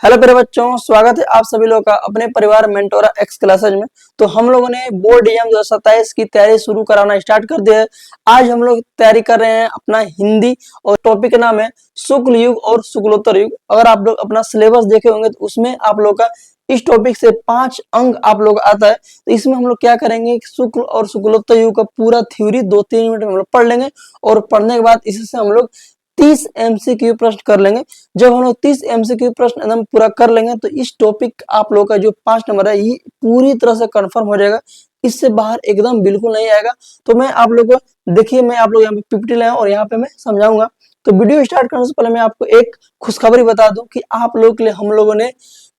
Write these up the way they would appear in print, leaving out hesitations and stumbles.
Hello प्यारे बच्चों, स्वागत है आप सभी लोगों का अपने परिवार मेंटोरा एक्स क्लासेज में। तो हम लोगों ने बोर्ड एग्जाम 2027 की तैयारी शुरू कराना स्टार्ट कर दिया है। आज हम लोग तैयारी कर रहे हैं अपना हिंदी और टॉपिक का नाम है शुक्ल युग और शुक्लोत्तर युग। अगर आप लोग अपना सिलेबस देखे होंगे तो उसमें आप लोग का इस टॉपिक से 5 अंक आप लोग आता है। तो इसमें हम लोग क्या करेंगे, शुक्ल और शुक्लोत्तर युग का पूरा थ्योरी 2-3 मिनट में हम लोग पढ़ लेंगे और पढ़ने के बाद इससे हम लोग 30 MCQ प्रश्न कर लेंगे। जब हम लोग 30 MCQ प्रश्न एकदम पूरा कर लेंगे तो इस टॉपिक आप लोग का जो 5 नंबर है ये पूरी तरह से कंफर्म हो जाएगा, इससे बाहर एकदम बिल्कुल नहीं आएगा। तो मैं आप लोग को देखिए, मैं आप लोग यहाँ पे PPT लाया और यहाँ पे मैं समझाऊंगा। तो वीडियो स्टार्ट करने से पहले मैं आपको एक खुशखबरी बता दूं कि आप लोग के लिए हम लोगों ने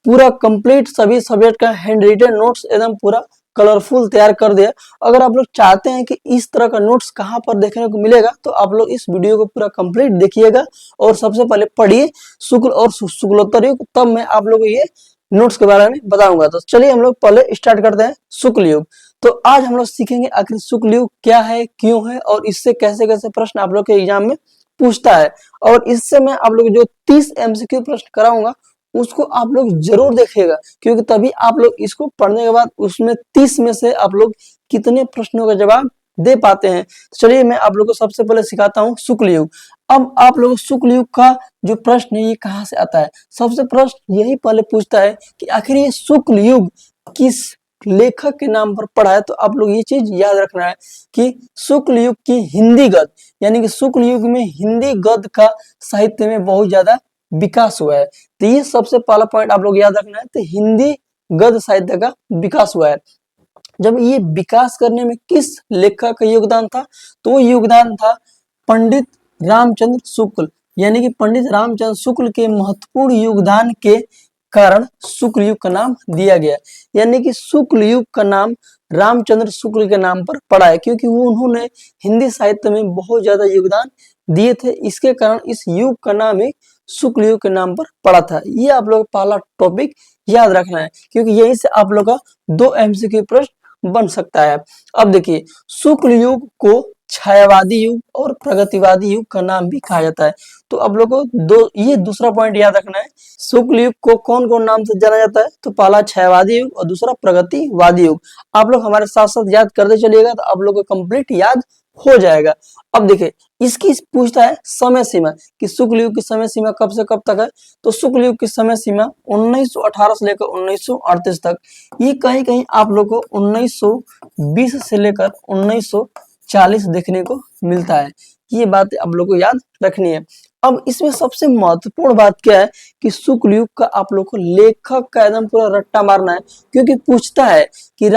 पूरा कंप्लीट सभी सब्जेक्ट का हैंड रिटन नोट्स एकदम पूरा कलरफुल तैयार कर दिया। अगर आप लोग चाहते हैं कि इस तरह का नोट्स कहाँ पर देखने को मिलेगा तो आप लोग इस वीडियो को पूरा कंप्लीट देखिएगा और सबसे पहले पढ़िए शुक्ल और शुक्लोत्तर युग, तब मैं आप लोगों को ये नोट्स के बारे में बताऊंगा। तो चलिए हम लोग पहले स्टार्ट करते हैं शुक्ल युग। तो आज हम लोग सीखेंगे आखिर शुक्ल युग क्या है, क्यों है और इससे कैसे कैसे प्रश्न आप लोग के एग्जाम में पूछता है। और इससे मैं आप लोग जो 30 MCQ प्रश्न कराऊंगा उसको आप लोग जरूर देखिएगा, क्योंकि तभी आप लोग इसको पढ़ने के बाद उसमें 30 में से आप लोग कितने प्रश्नों का जवाब दे पाते हैं। तो चलिए मैं आप लोग को सबसे पहले सिखाता हूँ शुक्ल युग। अब आप लोग शुक्ल युग का जो प्रश्न है ये कहाँ से आता है। सबसे प्रश्न यही पहले पूछता है कि आखिर ये शुक्ल युग किस लेखक के नाम पर पढ़ा है। तो आप लोग ये चीज याद रखना है कि शुक्ल युग की हिंदी गद्य, यानी कि शुक्ल युग में हिंदी गद्य का साहित्य में बहुत ज्यादा विकास हुआ है। तो ये सबसे पहला पॉइंट आप लोग याद रखना है। तो हिंदी गद्य साहित्य का विकास हुआ है। जब ये विकास करने में किस लेखक का योगदान था, तो वो योगदान था पंडित रामचंद्र शुक्ल, यानी कि पंडित रामचंद्र शुक्ल के महत्वपूर्ण योगदान के कारण शुक्ल युग का नाम दिया गया। यानी कि शुक्ल युग का नाम रामचंद्र शुक्ल के नाम पर पड़ा है, क्योंकि वो उन्होंने हिंदी साहित्य में बहुत ज्यादा योगदान दिए थे। इसके कारण इस युग का नाम ही शुक्ल युग के नाम पर पड़ा था। ये आप लोग पहला टॉपिक याद रखना है, क्योंकि यहीं से आप लोग का 2 MCQ प्रश्न बन सकता है। अब देखिए, शुक्ल युग को छायावादी युग और प्रगतिवादी युग का नाम भी कहा जाता है। तो आप लोग को ये दूसरा पॉइंट याद रखना है। शुक्ल युग को कौन कौन नाम से जाना जाता है, तो पहला छायावादी युग और दूसरा प्रगतिवादी युग। आप लोग हमारे साथ साथ याद करते चलिएगा तो आप लोग को कंप्लीट याद हो जाएगा। अब देखिए, इसकी पूछता है समय सीमा कि शुक्ल युग की समय सीमा कब से कब तक है। तो शुक्ल युग की समय सीमा 1918 से लेकर 1938 तक। ये कहीं कहीं आप लोग को 1920 से लेकर 1940 देखने को मिलता है। ये बात आप लोग को याद रखनी है। अब इसमें सबसे महत्वपूर्ण बात क्या है कि शुक्ल युग का आप लोग को लेखक का एकदम पूरा रट्टा मारना है, क्योंकि पूछता है कि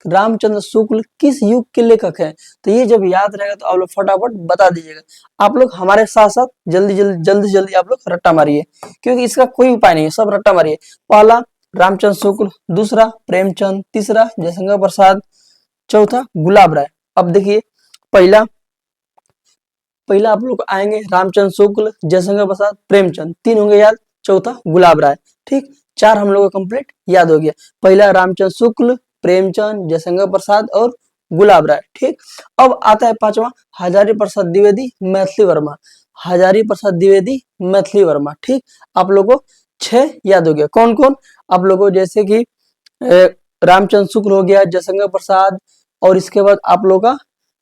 रामचंद्र शुक्ल किस युग के लेखक हैं। तो ये जब याद रहेगा तो आप लोग फटाफट बता दीजिएगा। आप लोग हमारे साथ साथ जल्दी आप लोग रट्टा मारिए, क्योंकि इसका कोई उपाय नहीं है, सब रट्टा मारिए। पहला रामचंद्र शुक्ल, दूसरा प्रेमचंद, तीसरा जयशंकर प्रसाद, चौथा गुलाब राय। अब देखिए, पहला आप लोग आएंगे रामचंद्र शुक्ल, जयशंकर प्रसाद, प्रेमचंद, 3 होंगे याद, चौथा गुलाब राय। ठीक, 4 हम लोग को कंप्लीट याद हो गया। पहला रामचंद्र शुक्ल, प्रेमचंद, जयशंकर प्रसाद और गुलाब राय। ठीक, अब आता है 5वां हजारी प्रसाद द्विवेदी, मैथिली वर्मा। हजारी प्रसाद द्विवेदी, मैथिली वर्मा। ठीक, आप लोगों को 6 याद हो गया। कौन कौन, आप लोगों को जैसे कि रामचंद्र शुक्ल हो गया, जयशंकर प्रसाद, और इसके बाद आप लोग का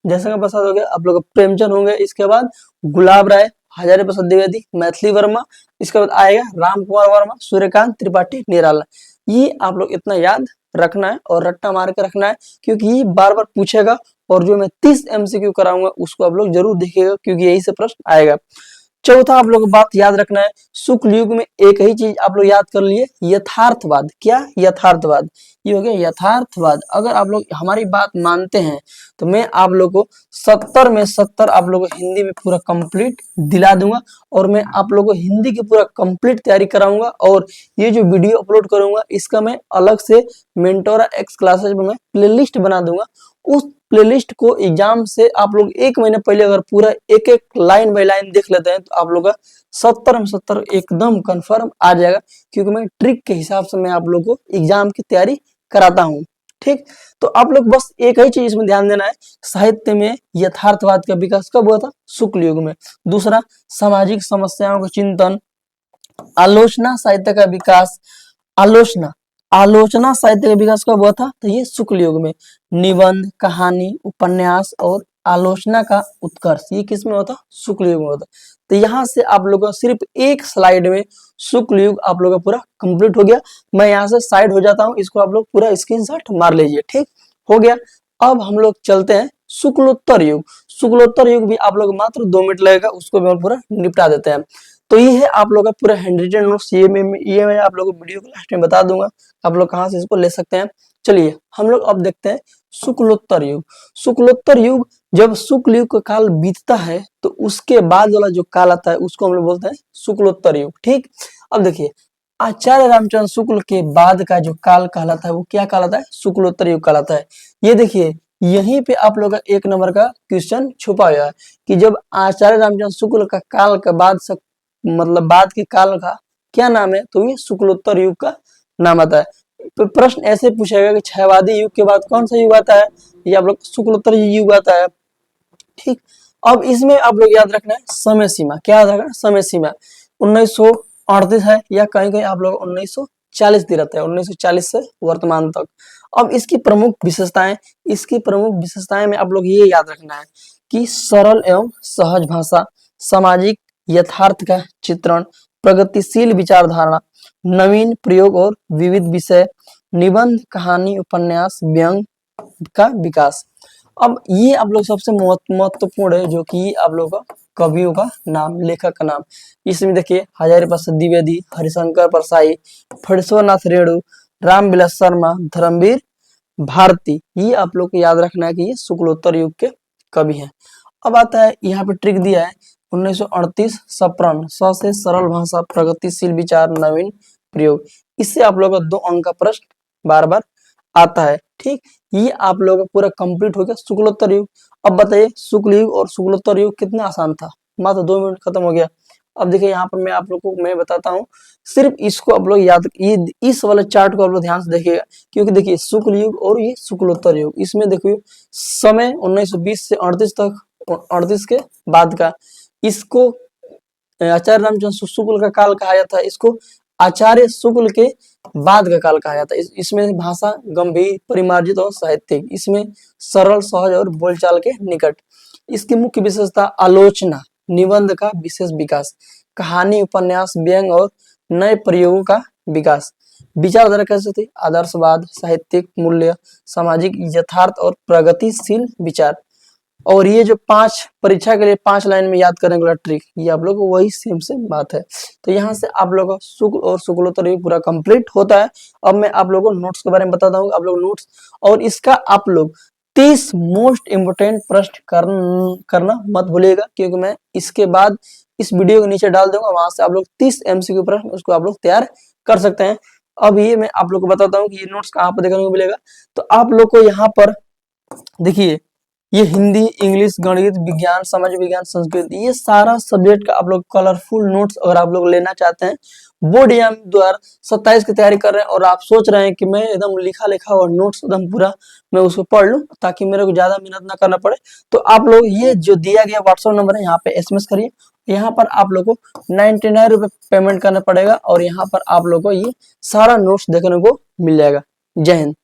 जयशंकर प्रसाद हो गया, आप लोग प्रेमचंद होंगे, इसके बाद गुलाब राय, हजारी प्रसाद द्विवेदी, मैथिली वर्मा, इसके बाद आएगा राम कुमार वर्मा, सूर्यकांत त्रिपाठी, निराला। ये आप लोग इतना याद रखना है और रट्टा मार के रखना है, क्योंकि ये बार बार पूछेगा। और जो मैं 30 MCQ कराऊंगा उसको आप लोग जरूर देखिएगा, क्योंकि यही से प्रश्न आएगा। चौथा आप लोग बात याद रखना है, शुक्ल युग में एक ही चीज आप लोग याद कर लिए, यथार्थवाद। क्या, यथार्थवाद। ये हो गया यथार्थवाद। अगर आप लोग हमारी बात मानते हैं तो मैं आप लोग को 70 में 70 आप लोग को हिंदी में पूरा कंप्लीट दिला दूंगा, और मैं आप लोग को हिंदी की पूरा कंप्लीट तैयारी कराऊंगा। और ये जो वीडियो अपलोड करूंगा इसका मैं अलग से मेंटोरा एक्स क्लासेज में मैं प्लेलिस्ट बना दूंगा। उस प्लेलिस्ट को एग्जाम से आप लोग 1 महीने पहले अगर पूरा एक एक लाइन बाय लाइन देख लेते हैं तो आप लोग का 70 में 70 एकदम कंफर्म आ जाएगा, क्योंकि मैं ट्रिक के हिसाब से मैं आप लोग को एग्जाम की तैयारी कराता हूँ। ठीक, तो आप लोग बस एक ही चीज इसमें ध्यान देना है, साहित्य में यथार्थवाद का विकास कब हुआ था, शुक्ल युग में। दूसरा, सामाजिक समस्याओं का चिंतन आलोचना साहित्य का विकास, आलोचना आलोचना साहित्य का विकास कब हुआ था? तो ये शुक्ल युग में। निबंध, कहानी, उपन्यास और आलोचना का उत्कर्ष ये किस में होता? शुक्ल युग में होता। तो यहाँ से आप लोगों का सिर्फ एक स्लाइड में शुक्ल युग आप लोगों का पूरा कंप्लीट हो गया। मैं यहाँ से साइड हो जाता हूँ, इसको आप लोग पूरा स्क्रीनशॉट मार लीजिए। ठीक हो गया। अब हम लोग चलते हैं शुक्लोत्तर युग। शुक्लोत्तर युग भी आप लोग मात्र 2 मिनट लगेगा, उसको भी हम पूरा निपटा देते हैं। तो ये है आप लोग का पूरा हैंड रिटन नोट्स। ये मैं आप लोगों को वीडियो के लास्ट में बता दूंगा आप लोग कहाँ से इसको ले सकते हैं। चलिए हम लोग अब देखते हैं शुक्लोत्तर युग। शुक्लोत्तर युग, जब शुक्ल युग का काल बीतता है तो उसके बाद वाला जो काल आता है उसको हम लोग बोलते हैं शुक्लोत्तर युग। ठीक, अब देखिए आचार्य रामचंद्र शुक्ल के बाद का जो काल कहलाता है वो क्या कहलाता है? शुक्लोत्तर युग कहलाता है। ये देखिए यहीं पे आप लोग का 1 नंबर का क्वेश्चन छुपा हुआ है कि जब आचार्य रामचंद्र शुक्ल का काल के बाद मतलब बाद के काल का क्या नाम है? तो ये शुक्लोत्तर युग का नाम आता है। तो प्रश्न ऐसे पूछेगा कि क्षयवादी युग के बाद कौन सा युग आता है? ये आप लोग शुक्लोत्तर युग आता है। ठीक, अब इसमें आप लोग याद रखना है समय सीमा। क्या याद रखना है? समय सीमा 1938 है या कहीं कहीं आप लोग 1940 दी रहता है, 1940 से वर्तमान तक। अब इसकी प्रमुख विशेषताएं में आप लोग ये याद रखना है कि सरल एवं सहज भाषा, सामाजिक यथार्थ का चित्रण, प्रगतिशील विचारधारा, नवीन प्रयोग और विविध विषय, निबंध, कहानी, उपन्यास, व्यंग का विकास। अब ये आप लोग सबसे महत्वपूर्ण है जो कि आप लोग का कवियों का नाम, लेखक का नाम। इसमें देखिए हजारी प्रसाद द्विवेदी, हरिशंकर परसाई, फणीश्वरनाथ रेणु, रामविलास शर्मा, धर्मवीर भारती, ये आप लोग को याद रखना है कि ये शुक्लोत्तर युग के कवि हैं। अब आता है यहाँ पे ट्रिक दिया है 1938 सप्रण, स से सरल भाषा, प्रगतिशील विचार, नवीन प्रयोग। इससे आप लोग का 2 अंक का प्रश्न बार बार आता है। ठीक, ये आप लोग का पूरा कंप्लीट हो गया शुक्लोत्तर युग। अब बताइए शुक्ल युग और शुक्लोत्तर युग कितना आसान था, मात्र 2 मिनट खत्म हो गया। अब देखिए यहाँ पर मैं आप लोग को मैं बताता हूँ, सिर्फ इसको आप लोग याद, ये इस वाले चार्ट को आप लोग ध्यान से देखिएगा क्योंकि देखिए शुक्ल युग और ये शुक्लोत्तर युग, इसमें देखिए समय 1920 से 38 तक, 38 के बाद का, इसको आचार्य रामचंद्र शुक्ल का काल कहा जाता है, इसको आचार्य शुक्ल के बाद का काल कहा जाता है। इसमें भाषा गंभीर, परिमार्जित और साहित्यिक, इसमें सरल, सहज और बोलचाल के निकट। इसकी मुख्य विशेषता आलोचना, निबंध का विशेष विकास, कहानी, उपन्यास, व्यंग और नए प्रयोगों का विकास। विचारधारा कैसे थी? आदर्शवाद, साहित्यिक मूल्य, सामाजिक यथार्थ और प्रगतिशील विचार। और ये जो 5 परीक्षा के लिए 5 लाइन में याद करने वाला ट्रिक, ये आप लोग को वही सेम बात है। तो यहाँ से आप लोगों का शुक्ल और शुक्लोत्तर युग पूरा कंप्लीट होता है। अब मैं आप लोगों को नोट्स के बारे में बताता हूँ, आप लोग नोट्स और इसका आप लोग 30 मोस्ट इम्पोर्टेंट प्रश्न करना मत भूलिएगा क्योंकि मैं इसके बाद इस वीडियो के नीचे डाल दूंगा, वहां से आप लोग 30 MCQ प्रश्न उसको आप लोग तैयार कर सकते हैं। अब ये मैं आप लोग को बताता हूँ कि ये नोट्स कहाँ पर देखने को मिलेगा। तो आप लोग को यहाँ पर देखिए ये हिंदी, इंग्लिश, गणित, विज्ञान, समाज विज्ञान, संस्कृत, ये सारा सब्जेक्ट का आप लोग कलरफुल नोट्स अगर आप लोग लेना चाहते हैं, बोर्ड एग्जाम 2027 की तैयारी कर रहे हैं और आप सोच रहे हैं कि मैं एकदम लिखा और नोट्स एकदम पूरा मैं उसको पढ़ लूं ताकि मेरे को ज्यादा मेहनत ना करना पड़े, तो आप लोग ये जो दिया गया व्हाट्सएप नंबर है यहाँ पे SMS करिए। यहाँ पर आप लोग को 99 रुपए पेमेंट करना पड़ेगा और यहाँ पर आप लोग को ये सारा नोट्स देखने को मिल जाएगा। जय हिंद।